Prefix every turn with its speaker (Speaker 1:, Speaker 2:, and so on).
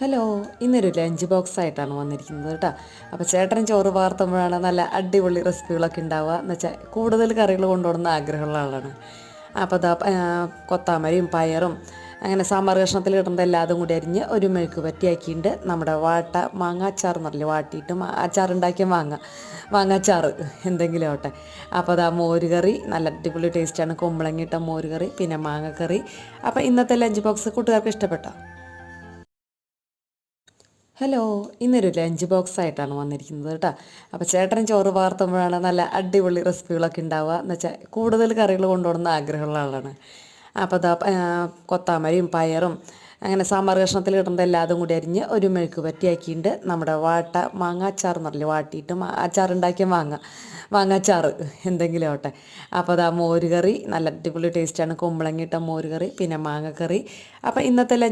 Speaker 1: Hello, ഇന്നൊരു lunch box ആയിട്ടാണ് വന്നിരിക്കുന്നത് കേട്ടോ. അപ്പോൾ ചേട്ടൻ ചോറ് വാർത്തുമ്പോഴാണ് നല്ല അടിപൊളി റെസിപ്പികളൊക്കെ ഉണ്ടാവുക എന്ന് വെച്ചാൽ കൂടുതൽ കറികൾ കൊണ്ടുപോകുന്ന ആഗ്രഹമുള്ള ആളാണ്. അപ്പോൾ അതാ കൊത്താമരയും പയറും അങ്ങനെ സാമ്പാർ കഷ്ണത്തിൽ ഇടുന്നത് എല്ലാതും കൂടി അരിഞ്ഞ് ഒരു മെഴുക്ക് പറ്റിയാക്കിയിട്ട് നമ്മുടെ മാങ്ങ അച്ചാർ എന്നറിയില്ല, വാട്ടിയിട്ട് അച്ചാറുണ്ടാക്കിയ മാങ്ങാച്ചാറ് എന്തെങ്കിലും ആവട്ടെ. അപ്പോൾ അതാ മോര് കറി, നല്ല അടിപൊളി ടേസ്റ്റാണ്, കുമ്പളങ്ങിയിട്ട മോര് കറി, പിന്നെ മാങ്ങക്കറി. അപ്പോൾ ഇന്നത്തെ ലഞ്ച് ബോക്സ് കൂട്ടുകാർക്ക് ഇഷ്ടപ്പെട്ടോ? ഹലോ, ഇന്നൊരു ലഞ്ച് ബോക്സ് ആയിട്ടാണ് വന്നിരിക്കുന്നത് കേട്ടോ. അപ്പോൾ ചേട്ടൻ ചോറ് വാർത്തുമ്പോഴാണ് നല്ല അടിപൊളി റെസിപ്പികളൊക്കെ ഉണ്ടാവുക എന്ന് വെച്ചാൽ കൂടുതൽ കറികൾ കൊണ്ടുപോകുന്ന ആഗ്രഹമുള്ള ആളാണ്. അപ്പോൾ അതാ കൊത്താമരയും പയറും അങ്ങനെ സാമ്പാർ കഷ്ണത്തിൽ ഇടുന്നത് എല്ലാതും കൂടി അരിഞ്ഞ് ഒരു മെഴുക്ക് പറ്റിയാക്കിയിട്ട് നമ്മുടെ മാങ്ങ അച്ചാർ എന്നറിയില്ല, വാട്ടിയിട്ട് അച്ചാറുണ്ടാക്കിയ മാങ്ങാച്ചാറ് എന്തെങ്കിലും ആവട്ടെ. അപ്പോൾ അതാ മോര് കറി, നല്ല അടിപൊളി ടേസ്റ്റാണ്, കുമ്പളങ്ങിയിട്ട മോര് കറി, പിന്നെ മാങ്ങക്കറി. അപ്പോൾ ഇന്നത്തെ